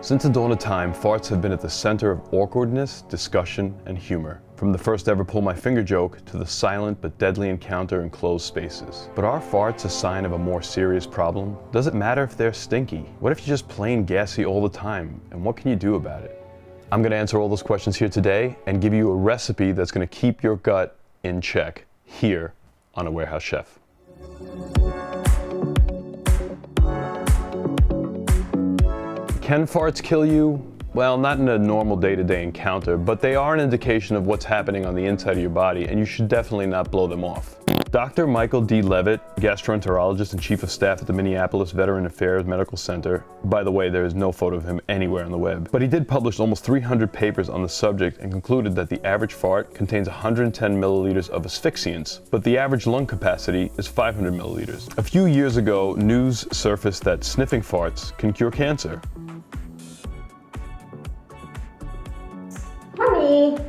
Since the dawn of time, farts have been at the center of awkwardness, discussion, and humor. From the first ever pull my finger joke to the silent but deadly encounter in closed spaces. But are farts a sign of a more serious problem? Does it matter if they're stinky? What if you're just plain gassy all the time? And what can you do about it? I'm going to answer all those questions here today and give you a recipe that's going to keep your gut in check here on A Warehouse Chef. Can farts kill you? Well, not in a normal day-to-day encounter, but they are an indication of what's happening on the inside of your body, and you should definitely not blow them off. Dr. Michael D. Levitt, gastroenterologist and chief of staff at the Minneapolis Veteran Affairs Medical Center. By the way, there is no photo of him anywhere on the web. But he did publish almost 300 papers on the subject and concluded that the average fart contains 110 milliliters of asphyxiants, but the average lung capacity is 500 milliliters. A few years ago, news surfaced that sniffing farts can cure cancer.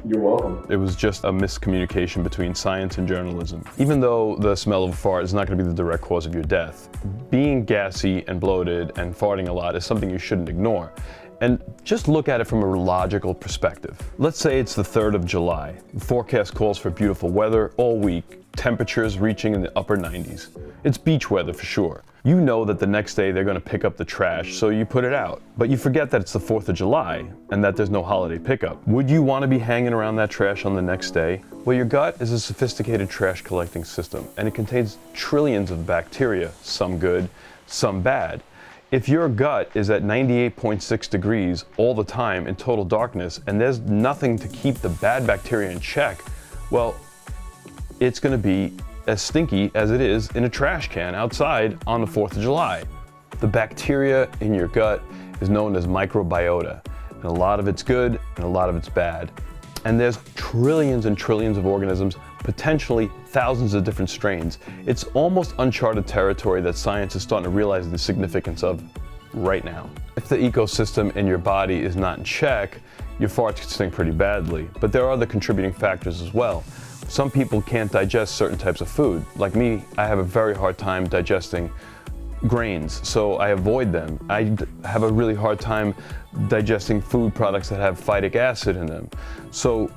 You're welcome. It was just a miscommunication between science and journalism. Even though the smell of a fart is not going to be the direct cause of your death, being gassy and bloated and farting a lot is something you shouldn't ignore. And just look at it from a logical perspective. Let's say it's the 3rd of July. The forecast calls for beautiful weather all week, temperatures reaching in the upper 90s. It's beach weather for sure. You know that the next day they're going to pick up the trash, so you put it out. But you forget that it's the 4th of July and that there's no holiday pickup. Would you want to be hanging around that trash on the next day? Well, your gut is a sophisticated trash collecting system, and it contains trillions of bacteria, some good, some bad. If your gut is at 98.6 degrees all the time in total darkness, and there's nothing to keep the bad bacteria in check, well, it's going to be as stinky as it is in a trash can outside on the 4th of July. The bacteria in your gut is known as microbiota, and a lot of it's good and a lot of it's bad. And there's trillions and trillions of organisms, potentially thousands of different strains. It's almost uncharted territory that science is starting to realize the significance of right now. If the ecosystem in your body is not in check, your farts can stink pretty badly, but there are other contributing factors as well. Some people can't digest certain types of food. Like me, I have a very hard time digesting grains, so I avoid them. I have a really hard time digesting food products that have phytic acid in them. So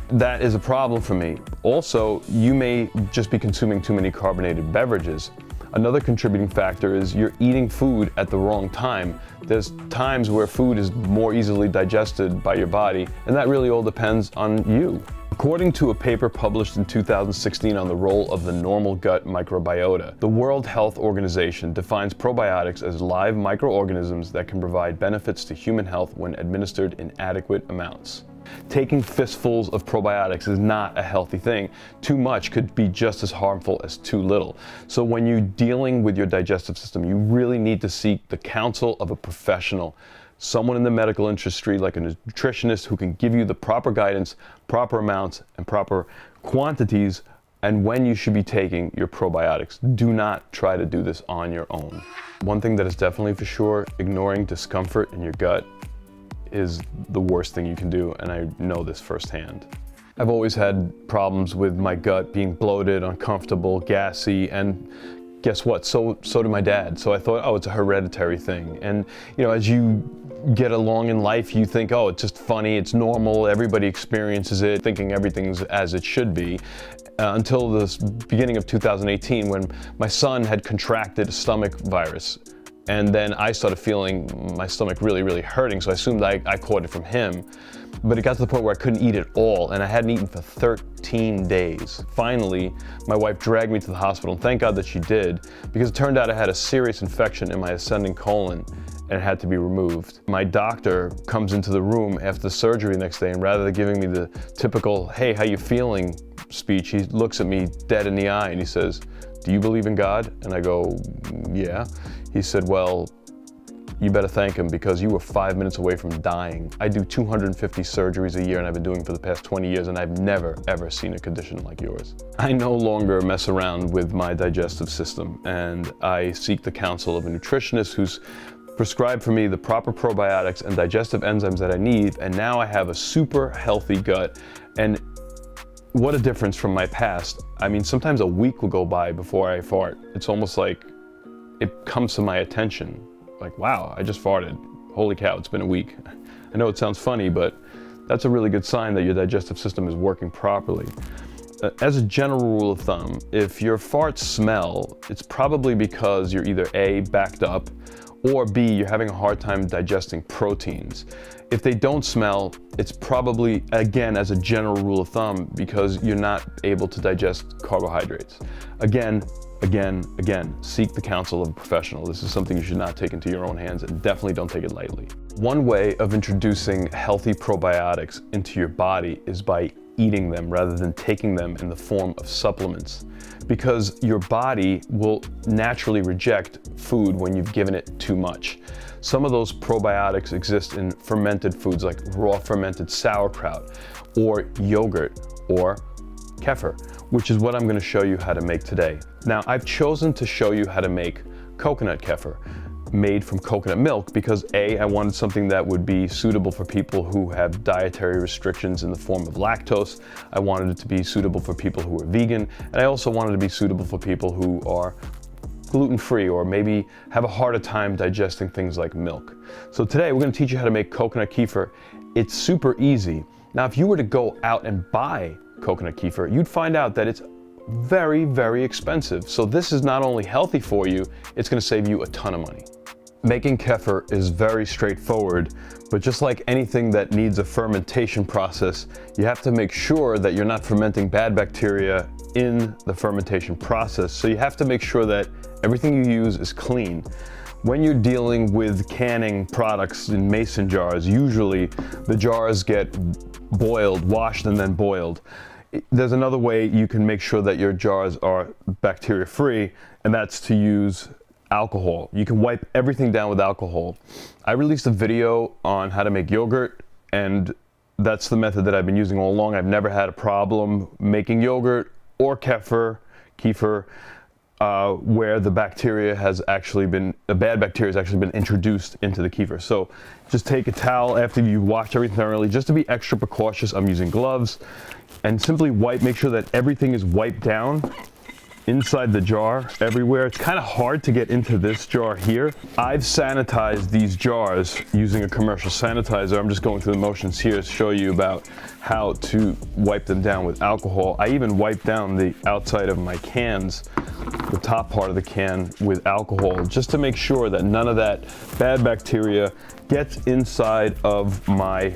that is a problem for me. Also, you may just be consuming too many carbonated beverages. Another contributing factor is you're eating food at the wrong time. There's times where food is more easily digested by your body, and that really all depends on you. According to a paper published in 2016 on the role of the normal gut microbiota, the World Health Organization defines probiotics as live microorganisms that can provide benefits to human health when administered in adequate amounts. Taking fistfuls of probiotics is not a healthy thing. Too much could be just as harmful as too little. So when you're dealing with your digestive system, you really need to seek the counsel of a professional. Someone in the medical industry, like a nutritionist, who can give you the proper guidance, proper amounts, and proper quantities, and when you should be taking your probiotics. Do not try to do this on your own. One thing that is definitely for sure, ignoring discomfort in your gut is the worst thing you can do, and I know this firsthand. I've always had problems with my gut being bloated, uncomfortable, gassy, and guess what? So did my dad. So I thought, oh, it's a hereditary thing. And as you get along in life, you think, oh, it's just funny, it's normal, everybody experiences it, thinking everything's as it should be. Until the beginning of 2018, when my son had contracted a stomach virus. And then I started feeling my stomach really, really hurting, so I assumed I caught it from him. But it got to the point where I couldn't eat at all, and I hadn't eaten for 13 days. Finally, my wife dragged me to the hospital, and thank God that she did, because it turned out I had a serious infection in my ascending colon, and it had to be removed. My doctor comes into the room after the surgery the next day, and rather than giving me the typical, hey, how you feeling speech, he looks at me dead in the eye, and he says, do you believe in God? And I go, yeah. He said, well, you better thank him because you were 5 minutes away from dying. I do 250 surgeries a year, and I've been doing it for the past 20 years, and I've never, ever seen a condition like yours. I no longer mess around with my digestive system, and I seek the counsel of a nutritionist who's prescribed for me the proper probiotics and digestive enzymes that I need, and now I have a super healthy gut. And what a difference from my past. I mean, sometimes a week will go by before I fart. It's almost like it comes to my attention. Like, wow, I just farted. holy cow, it's been a week. I know it sounds funny, but that's a really good sign that your digestive system is working properly. As a general rule of thumb, if your farts smell, it's probably because you're either A, backed up, or B, you're having a hard time digesting proteins. If they don't smell, it's probably, again, as a general rule of thumb, because you're not able to digest carbohydrates. Again, seek the counsel of a professional. This is something you should not take into your own hands, and definitely don't take it lightly. One way of introducing healthy probiotics into your body is by eating them rather than taking them in the form of supplements, because your body will naturally reject food when you've given it too much. Some of those probiotics exist in fermented foods like raw fermented sauerkraut or yogurt or kefir, which is what I'm going to show you how to make today. Now, I've chosen to show you how to make coconut kefir made from coconut milk because A, I wanted something that would be suitable for people who have dietary restrictions in the form of lactose. I wanted it to be suitable for people who are vegan, and I also wanted it to be suitable for people who are gluten-free or maybe have a harder time digesting things like milk. So today we're going to teach you how to make coconut kefir. It's super easy. Now, if you were to go out and buy coconut kefir, you'd find out that it's very, very expensive. So this is not only healthy for you, it's going to save you a ton of money. Making kefir is very straightforward, but just like anything that needs a fermentation process, you have to make sure that you're not fermenting bad bacteria in the fermentation process. So you have to make sure that everything you use is clean. When you're dealing with canning products in mason jars, usually the jars get boiled, washed and then boiled. There's another way you can make sure that your jars are bacteria free, and that's to use alcohol. You can wipe everything down with alcohol. I released a video on how to make yogurt, and that's the method that I've been using all along. I've never had a problem making yogurt or kefir where the bacteria has actually been, the bad bacteria has actually been introduced into the kefir. So just take a towel after you wash everything thoroughly. Just to be extra precautious, I'm using gloves, and simply wipe, make sure that everything is wiped down inside the jar everywhere. It's kind of hard to get into this jar here. I've sanitized these jars using a commercial sanitizer. I'm just going through the motions here to show you about how to wipe them down with alcohol. I even wipe down the outside of my cans, the top part of the can, with alcohol, just to make sure that none of that bad bacteria gets inside of my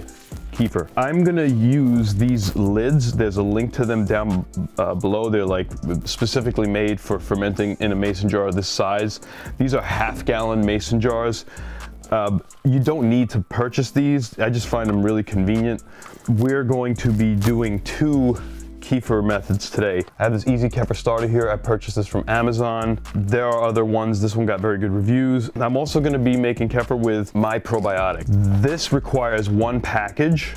kefir. I'm gonna use these lids. There's a link to them down below. They're like specifically made for fermenting in a mason jar this size. These are half-gallon mason jars. You don't need to purchase these. I just find them really convenient. We're going to be doing 2 kefir methods today. I have this easy kefir starter here. I purchased this from Amazon. There are other ones. This one got very good reviews. I'm also going to be making kefir with my probiotic. This requires 1 package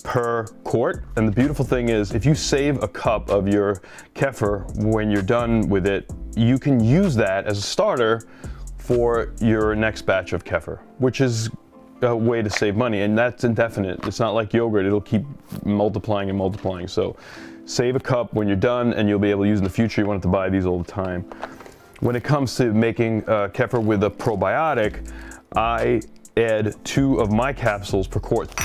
per quart, and the beautiful thing is if you save a cup of your kefir when you're done with it, you can use that as a starter for your next batch of kefir, which is a way to save money, and that's indefinite. It's not like yogurt. It'll keep multiplying and multiplying. So save a cup when you're done, and you'll be able to use in the future. You won't have to buy these all the time. When it comes to making kefir with a probiotic, I add 2 of my capsules per quart.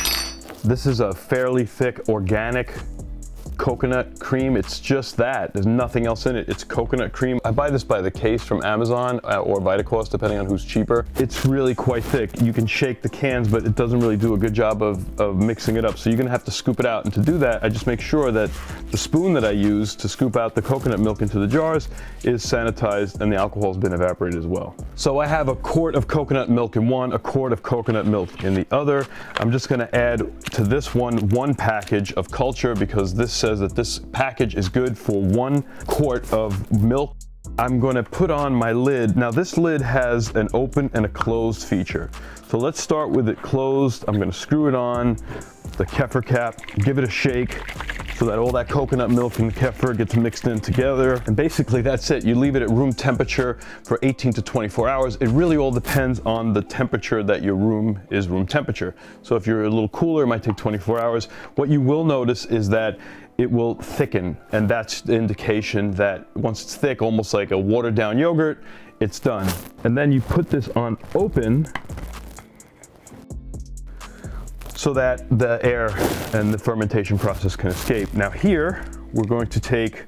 This is a fairly thick organic coconut cream. It's just that. There's nothing else in it. It's coconut cream. I buy this by the case from Amazon or Vitacost, depending on who's cheaper. It's really quite thick. You can shake the cans, but it doesn't really do a good job of mixing it up. So you're gonna have to scoop it out. And to do that, I just make sure that the spoon that I use to scoop out the coconut milk into the jars is sanitized and the alcohol's been evaporated as well. So I have a quart of coconut milk in one, a quart of coconut milk in the other. I'm just gonna add to this one package of culture, because this says that this package is good for 1 quart of milk. I'm going to put on my lid. Now this lid has an open and a closed feature. So let's start with it closed. I'm going to screw it on the kefir cap, give it a shake so that all that coconut milk and the kefir gets mixed in together. And basically that's it. You leave it at room temperature for 18 to 24 hours. It really all depends on the temperature that your room is room temperature. So if you're a little cooler, it might take 24 hours. What you will notice is that it will thicken, and that's the indication that once it's thick, almost like a watered down yogurt, it's done. And then you put this on open, so that the air and the fermentation process can escape. Now here, we're going to take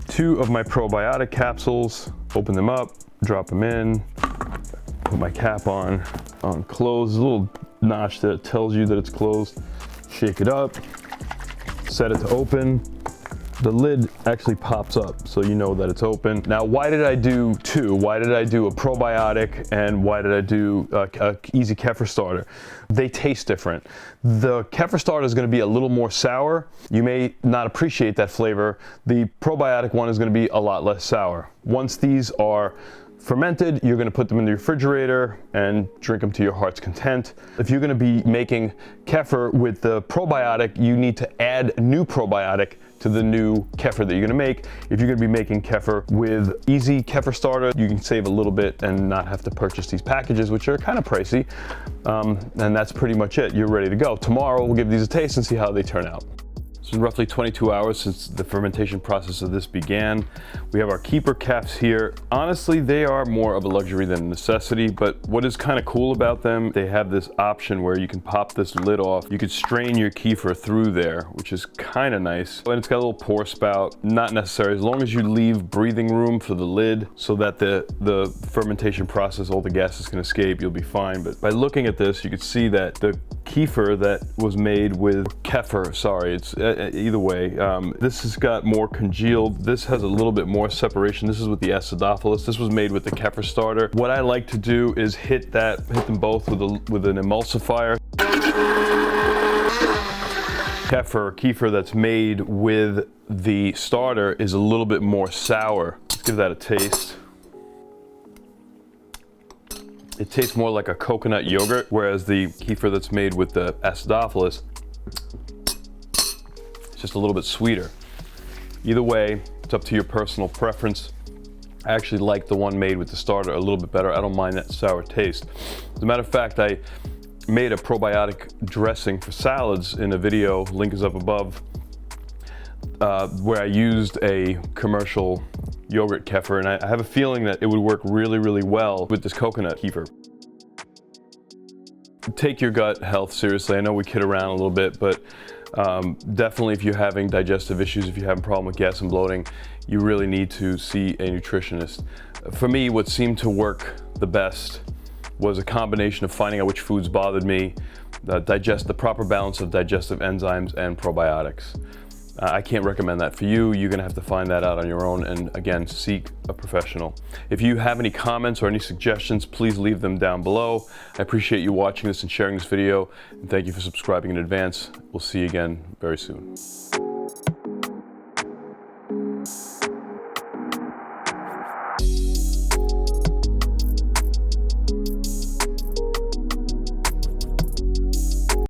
2 of my probiotic capsules, open them up, drop them in, put my cap on closed. There's a little notch that tells you that it's closed. Shake it up, set it to open. The lid actually pops up, so you know that it's open. Now, why did I do 2? Why did I do a probiotic and why did I do a easy kefir starter? They taste different. The kefir starter is going to be a little more sour. You may not appreciate that flavor. The probiotic one is going to be a lot less sour. Once these are fermented, you're going to put them in the refrigerator and drink them to your heart's content. If you're going to be making kefir with the probiotic, you need to add new probiotic to the new kefir that you're going to make. If you're going to be making kefir with easy kefir starter, you can save a little bit and not have to purchase these packages, which are kind of pricey. And that's pretty much it. You're ready to go. Tomorrow we'll give these a taste and see how they turn out. It's been roughly 22 hours since the fermentation process of this began. We have our keeper caps here. Honestly, they are more of a luxury than a necessity, but what is kind of cool about them, they have this option where you can pop this lid off. You could strain your kefir through there, which is kind of nice. And it's got a little pour spout, not necessary. As long as you leave breathing room for the lid so that the fermentation process, all the gases can escape, you'll be fine. But by looking at this, you can see that the kefir that was made with kefir, sorry, it's either way, this has got more congealed. This has a little bit more separation. This is with the acidophilus. This was made with the kefir starter. What I like to do is hit them both with an emulsifier. Kefir that's made with the starter is a little bit more sour. Let's give that a taste. It tastes more like a coconut yogurt, whereas the kefir that's made with the acidophilus, it's just a little bit sweeter. Either way, it's up to your personal preference. I actually like the one made with the starter a little bit better. I don't mind that sour taste. As a matter of fact, I made a probiotic dressing for salads in a video, link is up above, where I used a commercial yogurt kefir, and I have a feeling that it would work really, really well with this coconut kefir. Take your gut health seriously. I know we kid around a little bit, but definitely if you're having digestive issues, if you have a problem with gas and bloating, you really need to see a nutritionist. For me, what seemed to work the best was a combination of finding out which foods bothered me, the proper balance of digestive enzymes and probiotics. I can't recommend that for you. You're gonna have to find that out on your own and again, seek a professional. If you have any comments or any suggestions, please leave them down below. I appreciate you watching this and sharing this video, and thank you for subscribing in advance. We'll see you again very soon.